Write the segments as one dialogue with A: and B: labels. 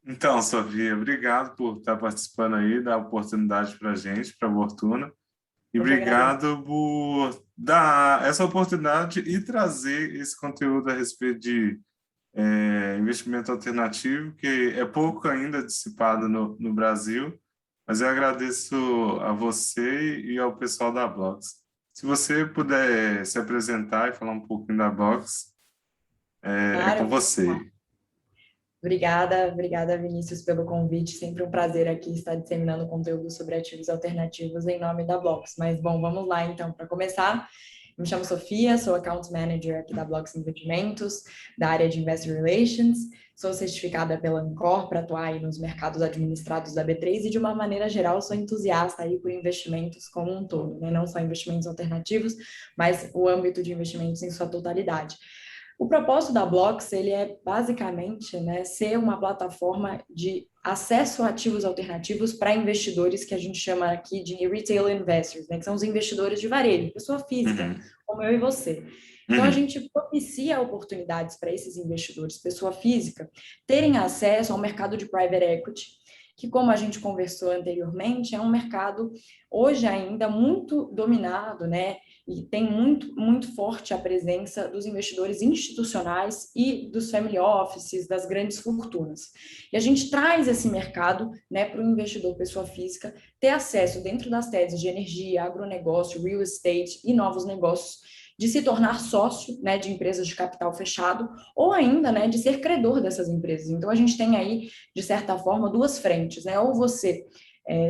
A: Então, Sofia, obrigado por estar participando aí, dar oportunidade para a gente, para a Fortuna, e
B: Eu que agradeço.
A: obrigado por dar essa oportunidade e trazer esse conteúdo a respeito de investimento alternativo, que é pouco ainda dissipado no Brasil, mas eu agradeço a você e ao pessoal da Blox. Se você puder se apresentar e falar um pouquinho da Blox, é com
B: Claro.
A: você.
B: Obrigada, Vinícius, pelo convite. Sempre um prazer aqui estar disseminando conteúdo sobre ativos alternativos em nome da Blox. Mas, bom, vamos lá então. Para começar, eu me chamo Sofia, sou Account Manager aqui da Blox Investimentos, da área de Investor Relations. Sou certificada pela Ancor para atuar aí nos mercados administrados da B3 e, de uma maneira geral, sou entusiasta aí por investimentos como um todo, né? Não só investimentos alternativos, mas o âmbito de investimentos em sua totalidade. O propósito da Blocks, ele é basicamente, né, ser uma plataforma de acesso a ativos alternativos para investidores que a gente chama aqui de retail investors, né, que são os investidores de varejo, pessoa física,
A: Uhum,
B: como eu e você. Então, a
A: uhum,
B: gente propicia oportunidades para esses investidores, pessoa física, terem acesso ao mercado de private equity, que, como a gente conversou anteriormente, é um mercado hoje ainda muito dominado, né, e tem muito forte a presença dos investidores institucionais e dos family offices, das grandes fortunas. E a gente traz esse mercado, né, para o investidor pessoa física ter acesso dentro das teses de energia, agronegócio, real estate e novos negócios, de se tornar sócio, né, de empresas de capital fechado ou ainda, né, de ser credor dessas empresas. Então a gente tem aí, de certa forma, duas frentes, né? Ou você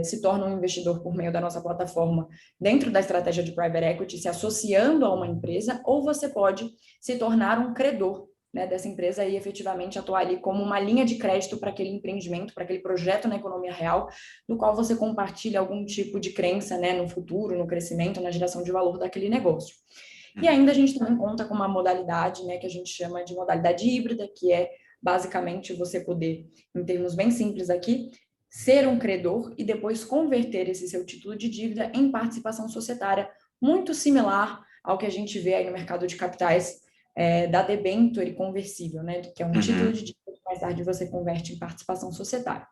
B: se torna um investidor por meio da nossa plataforma dentro da estratégia de private equity, se associando a uma empresa, ou você pode se tornar um credor, né, dessa empresa e efetivamente atuar ali como uma linha de crédito para aquele empreendimento, para aquele projeto na economia real, no qual você compartilha algum tipo de crença, né, no futuro, no crescimento, na geração de valor daquele negócio. E
A: uhum.
B: ainda a gente também conta com uma modalidade, né, que a gente chama de modalidade híbrida, que é basicamente você poder, em termos bem simples aqui, ser um credor e depois converter esse seu título de dívida em participação societária, muito similar ao que a gente vê aí no mercado de capitais da debênture conversível, né? Que é um título de
A: Uhum.
B: dívida que mais tarde você converte em participação societária.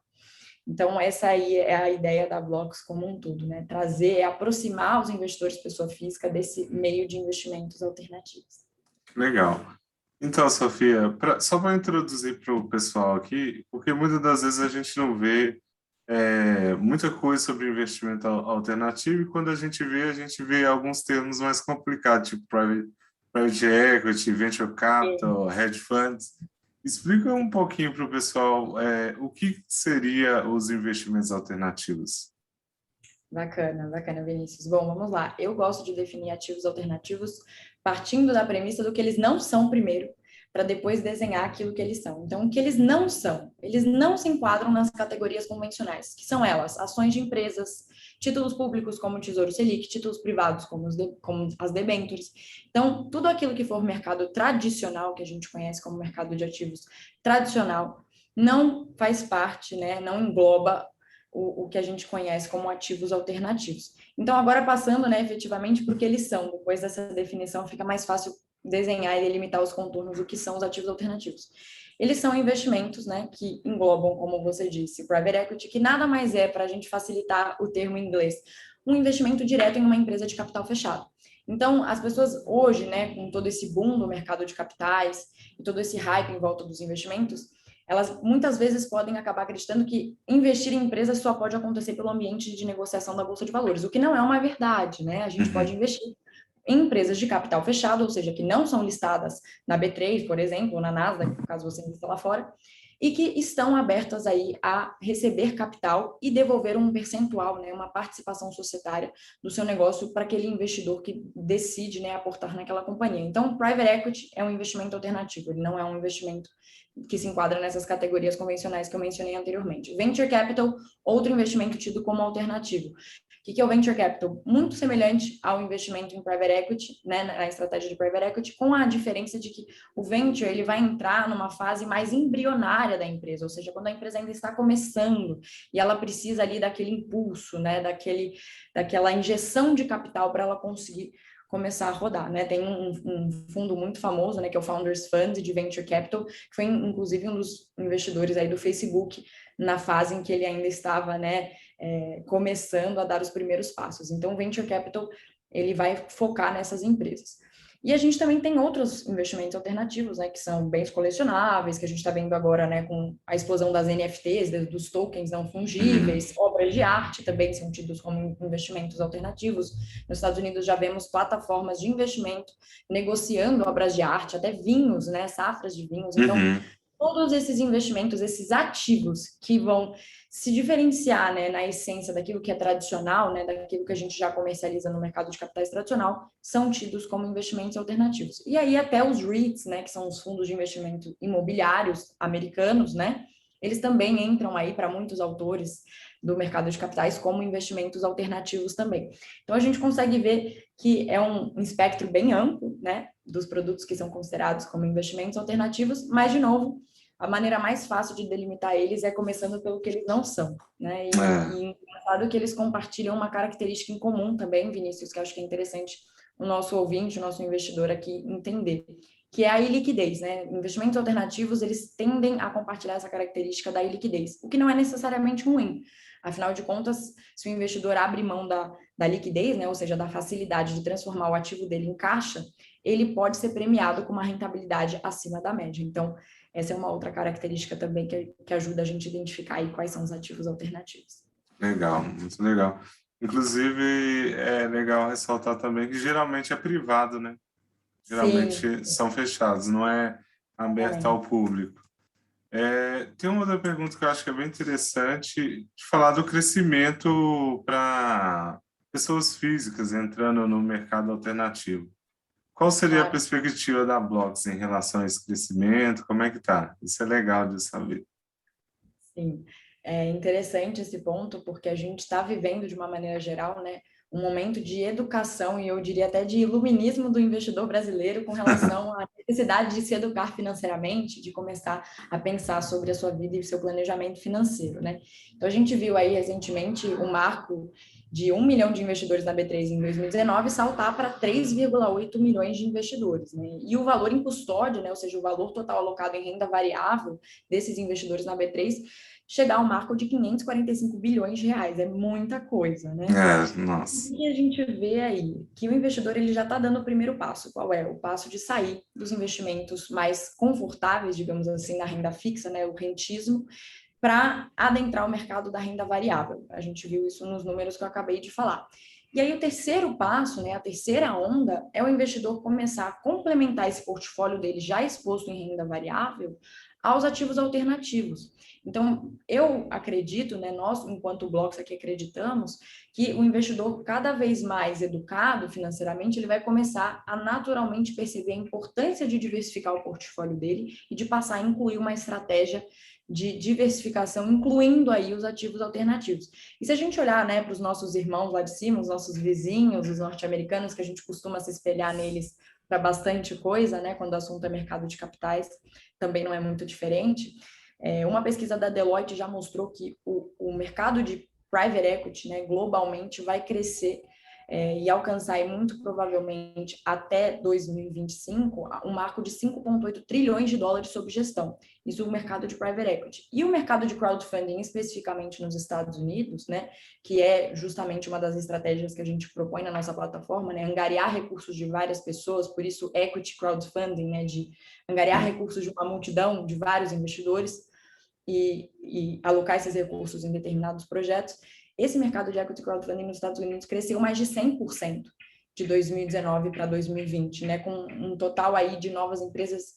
B: Então, essa aí é a ideia da Blocks como um todo, né? Trazer, aproximar os investidores pessoa física desse meio de investimentos alternativos.
A: Legal. Então, Sofia, só para introduzir para o pessoal aqui, porque muitas das vezes a gente não vê muita coisa sobre investimento alternativo, e quando a gente vê alguns termos mais complicados, tipo private equity, venture capital, hedge funds. Explica um pouquinho para o pessoal o que seria os investimentos alternativos.
B: Bacana, Vinícius. Bom, vamos lá. Eu gosto de definir ativos alternativos partindo da premissa do que eles não são primeiro, para depois desenhar aquilo que eles são. Então, o que eles não são? Eles não se enquadram nas categorias convencionais, que são elas: ações de empresas, títulos públicos como o Tesouro Selic, títulos privados como as debêntures. Então, tudo aquilo que for mercado tradicional, que a gente conhece como mercado de ativos tradicional, não faz parte, né, não engloba o que a gente conhece como ativos alternativos. Então, agora passando, né, efetivamente, porque eles são, depois dessa definição, fica mais fácil desenhar e delimitar os contornos do que são os ativos alternativos. Eles são investimentos, né, que englobam, como você disse, private equity, que nada mais é, para a gente facilitar o termo em inglês, um investimento direto em uma empresa de capital fechado. Então, as pessoas hoje, né, com todo esse boom do mercado de capitais e todo esse hype em volta dos investimentos, elas muitas vezes podem acabar acreditando que investir em empresas só pode acontecer pelo ambiente de negociação da Bolsa de Valores, o que não é uma verdade, né? A gente pode
A: Uhum.
B: investir em empresas de capital fechado, ou seja, que não são listadas na B3, por exemplo, ou na Nasdaq, caso você invista lá fora, e que estão abertas aí a receber capital e devolver um percentual, né, uma participação societária do seu negócio para aquele investidor que decide, né, aportar naquela companhia. Então, private equity é um investimento alternativo, ele não é um investimento que se enquadra nessas categorias convencionais que eu mencionei anteriormente. Venture capital, outro investimento tido como alternativo. O que é o venture capital? Muito semelhante ao investimento em private equity, né, na estratégia de private equity, com a diferença de que o venture ele vai entrar numa fase mais embrionária da empresa, ou seja, quando a empresa ainda está começando e ela precisa ali daquele impulso, né, daquela injeção de capital para ela conseguir começar a rodar, né? Tem um fundo muito famoso, né, que é o Founders Fund de Venture Capital, que foi inclusive um dos investidores aí do Facebook na fase em que ele ainda estava, né, começando a dar os primeiros passos. Então, o Venture Capital, ele vai focar nessas empresas. E a gente também tem outros investimentos alternativos, né, que são bens colecionáveis, que a gente está vendo agora, né, com a explosão das NFTs, dos tokens não fungíveis, obras de arte também são tidos como investimentos alternativos. Nos Estados Unidos já vemos plataformas de investimento negociando obras de arte, até vinhos, né, safras de vinhos. Então, todos esses investimentos, esses ativos que vão se diferenciar, né, na essência daquilo que é tradicional, né, daquilo que a gente já comercializa no mercado de capitais tradicional, são tidos como investimentos alternativos. E aí até os REITs, né, que são os fundos de investimento imobiliários americanos, né, eles também entram aí para muitos autores do mercado de capitais como investimentos alternativos também. Então a gente consegue ver que é um espectro bem amplo, né, dos produtos que são considerados como investimentos alternativos, mas de novo, a maneira mais fácil de delimitar eles é começando pelo que eles não são, né? E engraçado que eles compartilham uma característica em comum também, Vinícius, que acho que é interessante o nosso ouvinte, o nosso investidor aqui entender, que é a iliquidez, né? Investimentos alternativos, eles tendem a compartilhar essa característica da iliquidez, o que não é necessariamente ruim. Afinal de contas, se o investidor abre mão da liquidez, né, ou seja, da facilidade de transformar o ativo dele em caixa, ele pode ser premiado com uma rentabilidade acima da média. Então, essa é uma outra característica também que ajuda a gente a identificar aí quais são os ativos alternativos.
A: Legal, muito legal. Inclusive, é legal ressaltar também que geralmente é privado, né?
B: Sim,
A: Geralmente são fechados, não é aberto ao
B: exatamente.
A: público. Tem uma outra pergunta que eu acho que é bem interessante, de falar do crescimento para pessoas físicas entrando no mercado alternativo. Qual seria a
B: Claro,
A: perspectiva da Blox em relação a esse crescimento? Como é que tá? Isso é legal de saber.
B: sim. É interessante esse ponto, porque a gente está vivendo, de uma maneira geral, né, um momento de educação e eu diria até de iluminismo do investidor brasileiro com relação à necessidade de se educar financeiramente, de começar a pensar sobre a sua vida e o seu planejamento financeiro, né? Então a gente viu aí recentemente o marco de 1 milhão de investidores na B3 em 2019 saltar para 3,8 milhões de investidores, né? E o valor em custódia, né, ou seja, o valor total alocado em renda variável desses investidores na B3 chegar ao marco de 545 bilhões de reais. É muita coisa, né?
A: Nossa.
B: E a gente vê aí que o investidor ele já está dando o primeiro passo. Qual é? O passo de sair dos investimentos mais confortáveis, digamos assim, na renda fixa, né, o rentismo, para adentrar o mercado da renda variável. A gente viu isso nos números que eu acabei de falar. E aí o terceiro passo, né, a terceira onda, é o investidor começar a complementar esse portfólio dele já exposto em renda variável aos ativos alternativos. Então, eu acredito, né, nós, enquanto Blocks aqui acreditamos, que o investidor cada vez mais educado financeiramente, ele vai começar a naturalmente perceber a importância de diversificar o portfólio dele e de passar a incluir uma estratégia de diversificação, incluindo aí os ativos alternativos. E se a gente olhar, né, para os nossos irmãos lá de cima, os nossos vizinhos, os norte-americanos, que a gente costuma se espelhar neles para bastante coisa, né, quando o assunto é mercado de capitais, também não é muito diferente. Uma pesquisa da Deloitte já mostrou que o mercado de private equity, né, globalmente vai crescer e alcançar aí, muito provavelmente até 2025 um marco de 5,8 trilhões de dólares sob gestão. Isso é o mercado de private equity. E o mercado de crowdfunding, especificamente nos Estados Unidos, né, que é justamente uma das estratégias que a gente propõe na nossa plataforma, né, angariar recursos de várias pessoas, por isso equity crowdfunding, né, de angariar recursos de uma multidão, de vários investidores, e alocar esses recursos em determinados projetos. Esse mercado de equity crowdfunding nos Estados Unidos cresceu mais de 100% de 2019 para 2020, né, com um total aí de novas empresas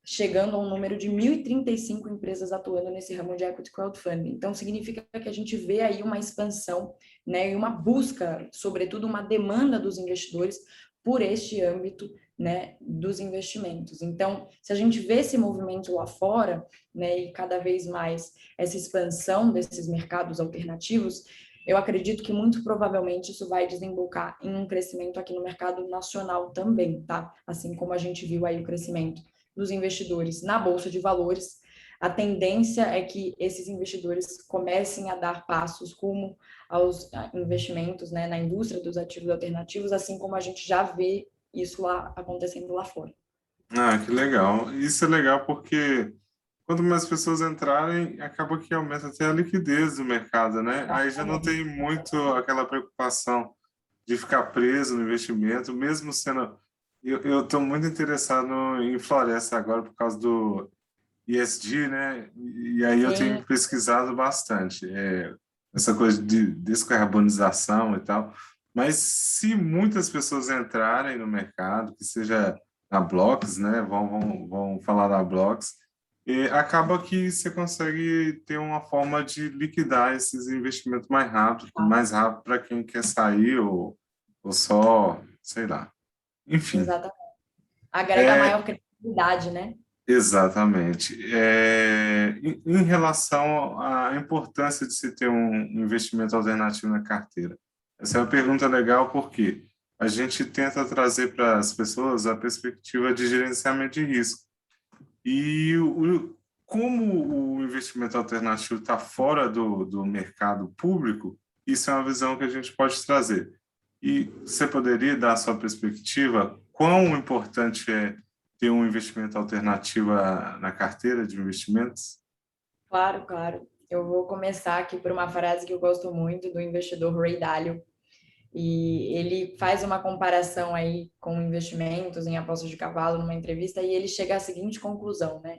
B: chegando a um número de 1.035 empresas atuando nesse ramo de equity crowdfunding. Então, significa que a gente vê aí uma expansão, né, e uma busca, sobretudo uma demanda dos investidores por este âmbito, né, dos investimentos. Então, se a gente vê esse movimento lá fora, né, e cada vez mais essa expansão desses mercados alternativos, eu acredito que muito provavelmente isso vai desembocar em um crescimento aqui no mercado nacional também, tá? Assim como a gente viu aí o crescimento dos investidores na Bolsa de Valores, a tendência é que esses investidores comecem a dar passos rumo aos investimentos, né, na indústria dos ativos alternativos, assim como a gente já vê isso lá acontecendo lá fora.
A: Ah, que legal. Isso é legal porque quanto mais pessoas entrarem, acaba que aumenta até a liquidez do mercado, né? Aí já não tem muito aquela preocupação de ficar preso no investimento, mesmo sendo. Eu estou muito interessado em floresta agora por causa do ESG, né? E aí eu
B: Sim,
A: tenho pesquisado bastante essa coisa de descarbonização e tal. Mas se muitas pessoas entrarem no mercado, que seja na Blocks, né? Vão falar da Blocks, e acaba que você consegue ter uma forma de liquidar esses investimentos mais rápido para quem quer sair ou só, sei lá. Enfim,
B: exatamente. Agrega maior
A: é,
B: credibilidade, né?
A: exatamente. Em relação à importância de se ter um investimento alternativo na carteira, essa é uma pergunta legal porque a gente tenta trazer para as pessoas a perspectiva de gerenciamento de risco. E como o investimento alternativo está fora do mercado público, isso é uma visão que a gente pode trazer. E você poderia dar a sua perspectiva? Quão importante é ter um investimento alternativo na carteira de investimentos?
B: Claro, claro. Eu vou começar aqui por uma frase que eu gosto muito do investidor Ray Dalio, e ele faz uma comparação aí com investimentos em apostas de cavalo numa entrevista e ele chega à seguinte conclusão, né?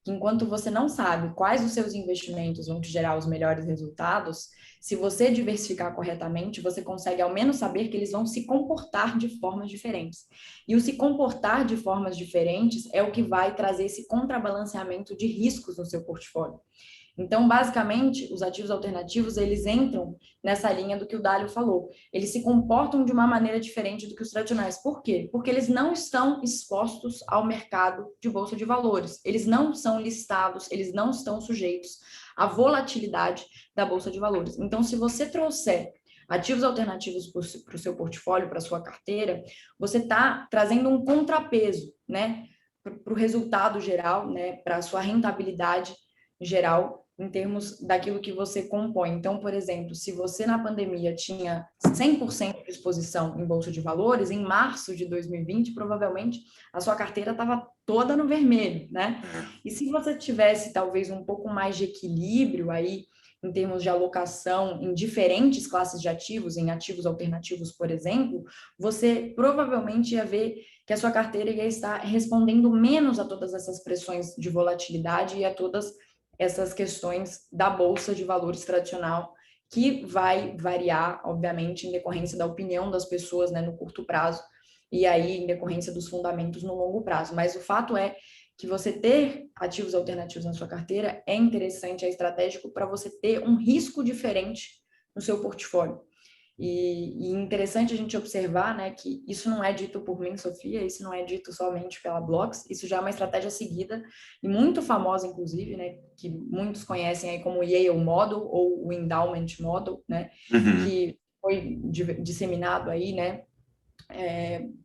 B: Que enquanto você não sabe quais os seus investimentos vão te gerar os melhores resultados, se você diversificar corretamente, você consegue ao menos saber que eles vão se comportar de formas diferentes. E o se comportar de formas diferentes é o que vai trazer esse contrabalanceamento de riscos no seu portfólio. Então, basicamente, os ativos alternativos, eles entram nessa linha do que o Dálio falou. Eles se comportam de uma maneira diferente do que os tradicionais. Por quê? Porque eles não estão expostos ao mercado de bolsa de valores. Eles não são listados, eles não estão sujeitos à volatilidade da bolsa de valores. Então, se você trouxer ativos alternativos para o seu portfólio, para a sua carteira, você está trazendo um contrapeso, né? Para o resultado geral, né? Para a sua rentabilidade geral em termos daquilo que você compõe. Então, por exemplo, se você na pandemia tinha 100% de exposição em bolsa de valores, em março de 2020, provavelmente a sua carteira estava toda no vermelho, né? E se você tivesse talvez um pouco mais de equilíbrio aí em termos de alocação em diferentes classes de ativos, em ativos alternativos, por exemplo, você provavelmente ia ver que a sua carteira ia estar respondendo menos a todas essas pressões de volatilidade e a todas essas questões da bolsa de valores tradicional, que vai variar, obviamente, em decorrência da opinião das pessoas, né, no curto prazo, e aí em decorrência dos fundamentos no longo prazo. Mas o fato é que você ter ativos alternativos na sua carteira é interessante, é estratégico para você ter um risco diferente no seu portfólio. E interessante a gente observar, né, que isso não é dito por mim, Sofia, isso não é dito somente pela Blocks, isso já é uma estratégia seguida e muito famosa, inclusive, né, que muitos conhecem aí como o Yale Model ou o Endowment Model, né,
A: Uhum.
B: que foi disseminado aí, né,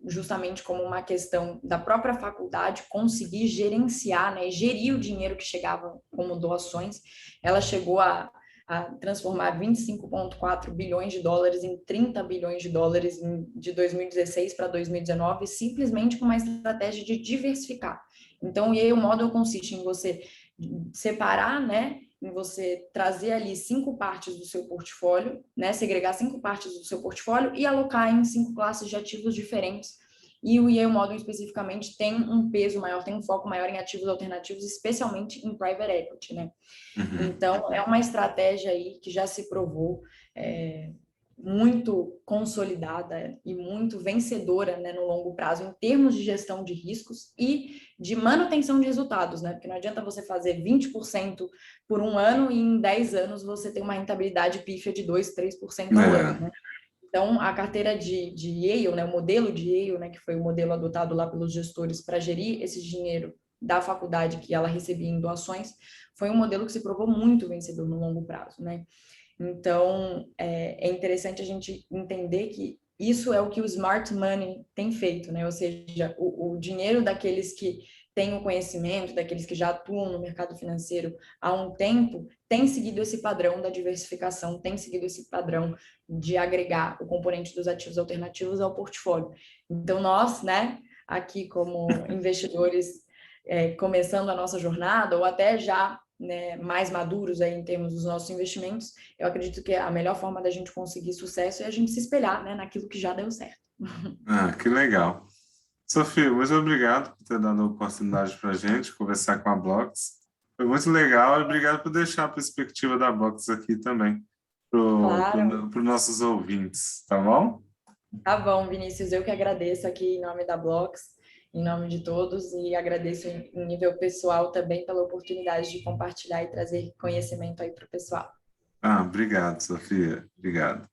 B: justamente como uma questão da própria faculdade conseguir gerenciar, né, gerir o dinheiro que chegava como doações. Ela chegou a transformar 25,4 bilhões de dólares em 30 bilhões de dólares de 2016 para 2019, simplesmente com uma estratégia de diversificar. Então, e aí o model consiste em você separar, né, em você trazer ali 5 partes do seu portfólio, né, segregar 5 partes do seu portfólio e alocar em 5 classes de ativos diferentes. E o Yale Model especificamente tem um peso maior, tem um foco maior em ativos alternativos, especialmente em private equity, né?
A: Uhum.
B: Então, é uma estratégia aí que já se provou muito consolidada e muito vencedora, né, no longo prazo, em termos de gestão de riscos e de manutenção de resultados, né? Porque não adianta você fazer 20% por um ano e em 10 anos você tem uma rentabilidade pífia de 2, 3% ao ano,
A: É.
B: né? Então, a carteira de Yale, né, o modelo de Yale, né, que foi o modelo adotado lá pelos gestores para gerir esse dinheiro da faculdade que ela recebia em doações, foi um modelo que se provou muito vencedor no longo prazo, né? Então, é interessante a gente entender que isso é o que o smart money tem feito, né? Ou seja, o dinheiro daqueles que têm o conhecimento, daqueles que já atuam no mercado financeiro há um tempo, têm seguido esse padrão da diversificação, têm seguido esse padrão de agregar o componente dos ativos alternativos ao portfólio. Então, nós, né, aqui como investidores, começando a nossa jornada, ou até já, né, mais maduros aí em termos dos nossos investimentos, eu acredito que a melhor forma da gente conseguir sucesso é a gente se espelhar, né, naquilo que já deu certo.
A: Ah, que legal. Sofia, muito obrigado por ter dado a oportunidade para a gente conversar com a Blox. Foi muito legal e obrigado por deixar a perspectiva da Blox aqui também para
B: Claro.
A: os nossos ouvintes, tá bom?
B: Tá bom, Vinícius, eu que agradeço aqui em nome da Blox, em nome de todos, e agradeço em nível pessoal também pela oportunidade de compartilhar e trazer conhecimento aí para o pessoal.
A: Ah, obrigado, Sofia. Obrigado.